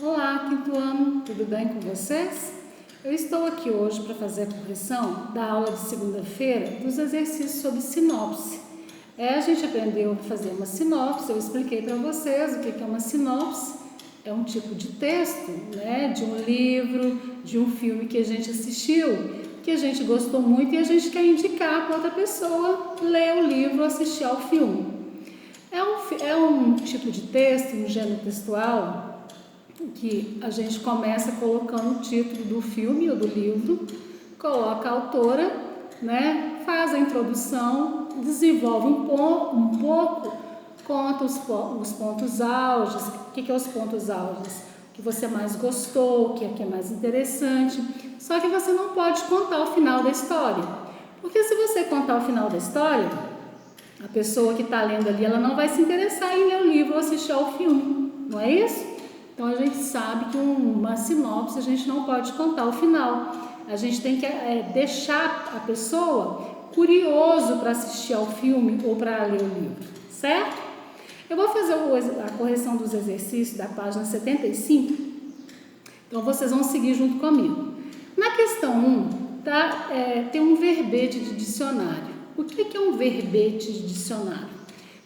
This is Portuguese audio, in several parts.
Olá, quinto ano, tudo bem com vocês? Eu estou aqui hoje para fazer a correção da aula de segunda-feira dos exercícios sobre sinopse. A gente aprendeu a fazer uma sinopse, eu expliquei para vocês o que é uma sinopse. É um tipo de texto, de um livro, de um filme que a gente assistiu, que a gente gostou muito e a gente quer indicar para outra pessoa ler o livro ou assistir ao filme. É um tipo de texto, um gênero textual, que a gente começa colocando o título do filme ou do livro, coloca a autora, faz a introdução, desenvolve um pouco, conta os pontos auges. O que é os pontos auges? O que você mais gostou, o que é mais interessante. Só que você não pode contar o final da história, porque se você contar o final da história, a pessoa que está lendo ali, ela não vai se interessar em ler o livro ou assistir ao filme, não é isso? Então a gente sabe que uma sinopse a gente não pode contar o final. A gente tem que deixar a pessoa curioso para assistir ao filme ou para ler o livro, certo? Eu vou fazer a correção dos exercícios da página 75, então vocês vão seguir junto comigo. Na questão 1, tem um verbete de dicionário. O que é um verbete de dicionário?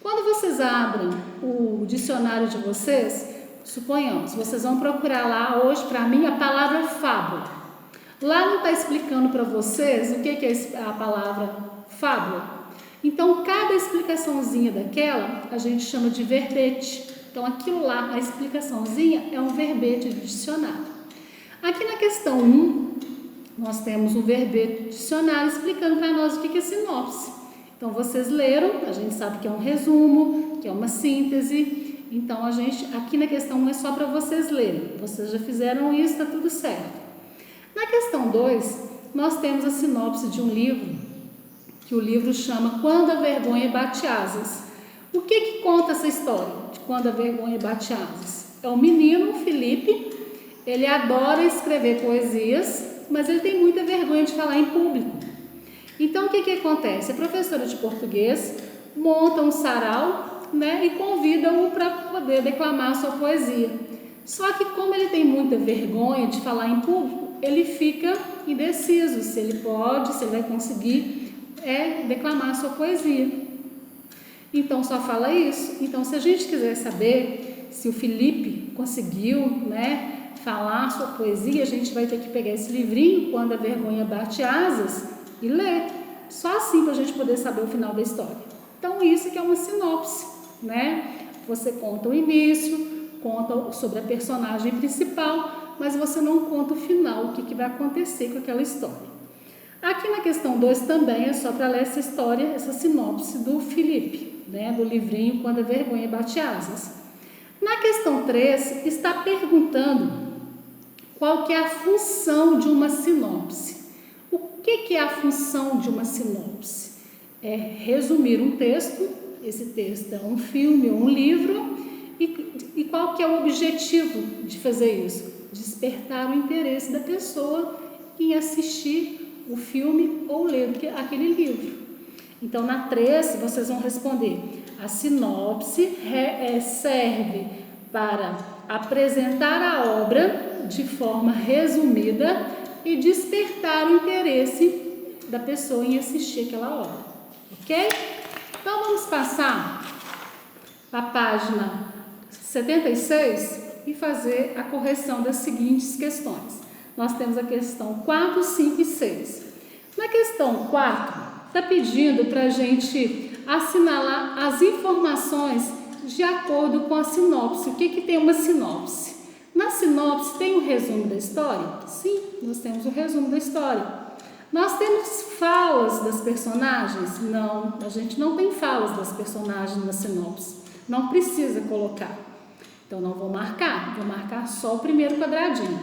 Quando vocês abrem o dicionário de vocês, suponhamos, vocês vão procurar lá hoje para mim a palavra fábula. Lá não está explicando para vocês o que é a palavra fábula. Então, cada explicaçãozinha daquela a gente chama de verbete. Então, aquilo lá, a explicaçãozinha é um verbete de dicionário. Aqui na questão 1, nós temos um verbete de dicionário explicando para nós o que é sinopse. Então, vocês leram, a gente sabe que é um resumo, que é uma síntese. Então, aqui na questão 1 é só para vocês lerem. Vocês já fizeram isso, está tudo certo. Na questão 2, nós temos a sinopse de um livro, que o livro chama Quando a Vergonha Bate Asas. O que conta essa história de Quando a Vergonha Bate Asas? É um menino, o Felipe, ele adora escrever poesias, mas ele tem muita vergonha de falar em público. Então, o que acontece? A professora de português monta um sarau, e convida-o para poder declamar a sua poesia. Só que como ele tem muita vergonha de falar em público, ele fica indeciso se ele vai conseguir declamar a sua poesia. Então só fala isso. Então, se a gente quiser saber se o Felipe conseguiu, falar a sua poesia, a gente vai ter que pegar esse livrinho, Quando a Vergonha Bate Asas, e ler. Só assim para a gente poder saber o final da história. Então, isso que é uma sinopse, Você conta o início, conta sobre a personagem principal, mas você não conta o final, o que vai acontecer com aquela história. Aqui na questão 2 também é só para ler essa história, essa sinopse do Felipe, do livrinho Quando a Vergonha Bate Asas. Na questão 3, está perguntando qual que é a função de uma sinopse. O que é a função de uma sinopse? É resumir um texto. Esse texto é um filme ou um livro. E qual que é o objetivo de fazer isso? Despertar o interesse da pessoa em assistir o filme ou ler aquele livro. Então, na 3, vocês vão responder: a sinopse serve para apresentar a obra de forma resumida e despertar o interesse da pessoa em assistir aquela obra, ok? Então, vamos passar para a página 76 e fazer a correção das seguintes questões. Nós temos a questão 4, 5 e 6. Na questão 4, está pedindo para a gente assinalar as informações de acordo com a sinopse. O que tem uma sinopse? Na sinopse tem o resumo da história? Sim, nós temos o resumo da história. Nós temos falas das personagens? Não, a gente não tem falas das personagens na sinopse. Não precisa colocar. Então, não vou marcar só o primeiro quadradinho.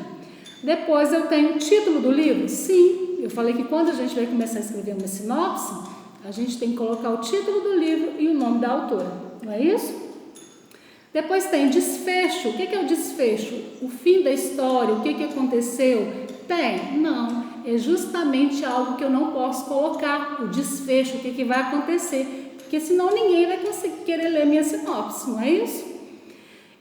Depois eu tenho o título do livro? Sim, eu falei que quando a gente vai começar a escrever uma sinopse, a gente tem que colocar o título do livro e o nome da autora, não é isso? Depois tem desfecho. O que é o desfecho? O fim da história, o que aconteceu? Tem? Não. É justamente algo que eu não posso colocar, o desfecho, o que vai acontecer, porque senão ninguém vai conseguir querer ler minha sinopse, não é isso?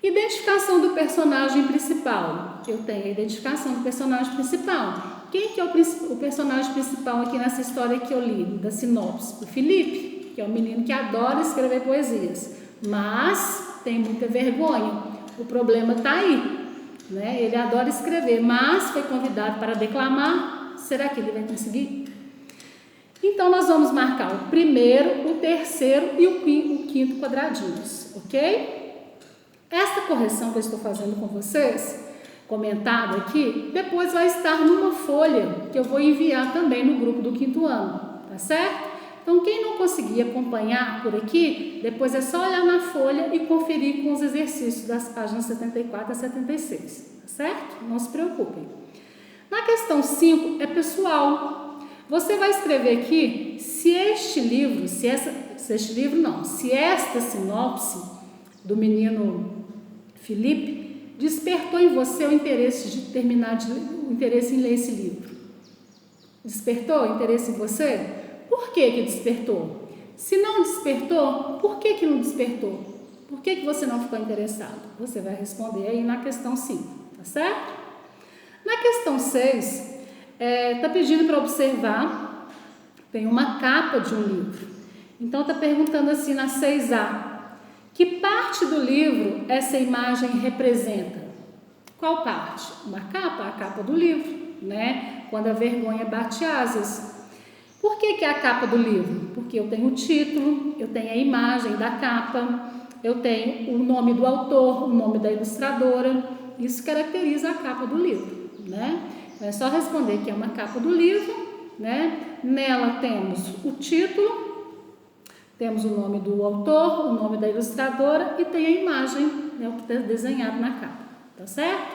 Identificação do personagem principal. Eu tenho a identificação do personagem principal. Quem que é o personagem principal aqui nessa história que eu li, da sinopse? O Felipe, que é um menino que adora escrever poesias, mas tem muita vergonha. O problema está aí, né? Ele adora escrever, mas foi convidado para declamar. Será que ele vai conseguir? Então, nós vamos marcar o primeiro, o terceiro e o quinto quadradinhos, ok? Esta correção que eu estou fazendo com vocês, comentada aqui, depois vai estar numa folha que eu vou enviar também no grupo do quinto ano, tá certo? Então, quem não conseguir acompanhar por aqui, depois é só olhar na folha e conferir com os exercícios das páginas 74 a 76, tá certo? Não se preocupem. Na questão 5 é pessoal. Você vai escrever aqui se esta sinopse do menino Felipe despertou em você o interesse em ler esse livro. Despertou o interesse em você? Por que despertou? Se não despertou, por que não despertou? Por que você não ficou interessado? Você vai responder aí na questão 5, tá certo? Na questão 6, está pedindo para observar, tem uma capa de um livro. Então, está perguntando assim na 6A, que parte do livro essa imagem representa? Qual parte? Uma capa, a capa do livro, né? Quando a vergonha bate asas. Por que é a capa do livro? Porque eu tenho o título, eu tenho a imagem da capa, eu tenho o nome do autor, o nome da ilustradora. Isso caracteriza a capa do livro, né? Então, é só responder que é uma capa do livro, né? Nela temos o título, temos o nome do autor, o nome da ilustradora e tem a imagem, né, o que está desenhado na capa, tá certo?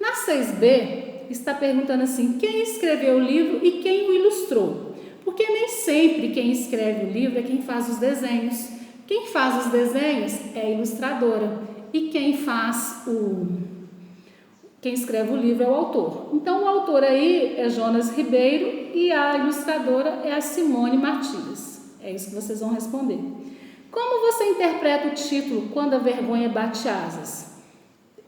Na 6B, está perguntando assim, quem escreveu o livro e quem o ilustrou? Porque nem sempre quem escreve o livro é quem faz os desenhos. Quem faz os desenhos é a ilustradora e quem escreve o livro é o autor. Então, o autor aí é Jonas Ribeiro e a ilustradora é a Simone Martins. É isso que vocês vão responder. Como você interpreta o título Quando a Vergonha Bate Asas?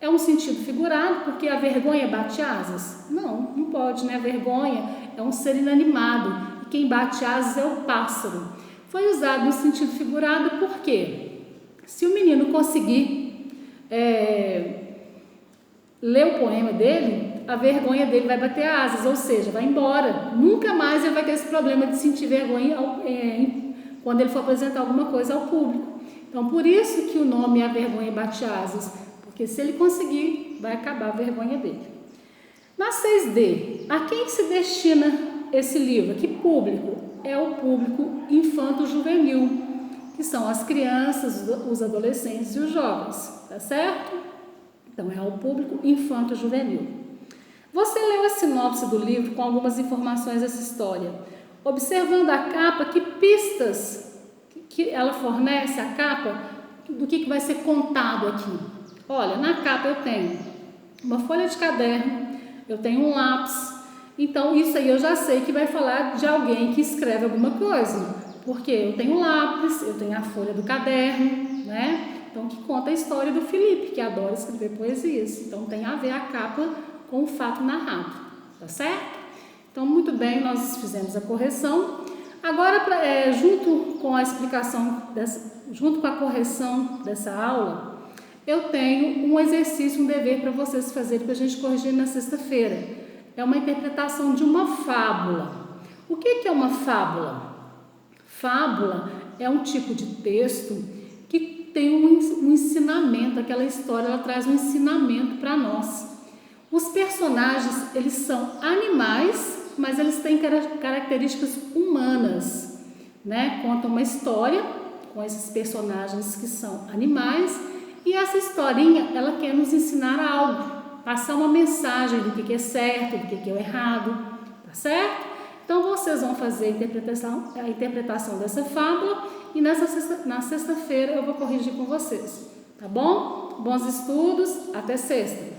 É um sentido figurado, porque a vergonha bate asas? Não pode, né? A vergonha é um ser inanimado e quem bate asas é o pássaro. Foi usado no sentido figurado porque se o menino conseguir ler o poema dele, a vergonha dele vai bater asas, ou seja, vai embora. Nunca mais ele vai ter esse problema de sentir vergonha quando ele for apresentar alguma coisa ao público. Então, por isso que o nome é A Vergonha Bate Asas, porque se ele conseguir, vai acabar a vergonha dele. Na 6D, a quem se destina esse livro? Que público? É o público infanto-juvenil, que são as crianças, os adolescentes e os jovens, tá certo? Então, é o público infanto-juvenil. Você leu a sinopse do livro com algumas informações dessa história. Observando a capa, que pistas que ela fornece, a capa, do que vai ser contado aqui? Olha, na capa eu tenho uma folha de caderno, eu tenho um lápis. Então, isso aí eu já sei que vai falar de alguém que escreve alguma coisa. Porque eu tenho um lápis, eu tenho a folha do caderno, né? Então, que conta a história do Felipe, que adora escrever poesias. Então, tem a ver a capa com o fato narrado, tá certo? Então, muito bem, nós fizemos a correção. Agora, junto com a explicação, junto com a correção dessa aula, eu tenho um exercício, um dever para vocês fazerem, para a gente corrigir na sexta-feira. É uma interpretação de uma fábula. O que é uma fábula? Fábula é um tipo de texto que tem um ensinamento, aquela história, ela traz um ensinamento para nós. Os personagens, eles são animais, mas eles têm características humanas, né? Conta uma história com esses personagens que são animais e essa historinha, ela quer nos ensinar algo, passar uma mensagem do que é certo, do que é errado, tá certo? Então, vocês vão fazer a interpretação dessa fábula e na sexta-feira eu vou corrigir com vocês, tá bom? Bons estudos, até sexta!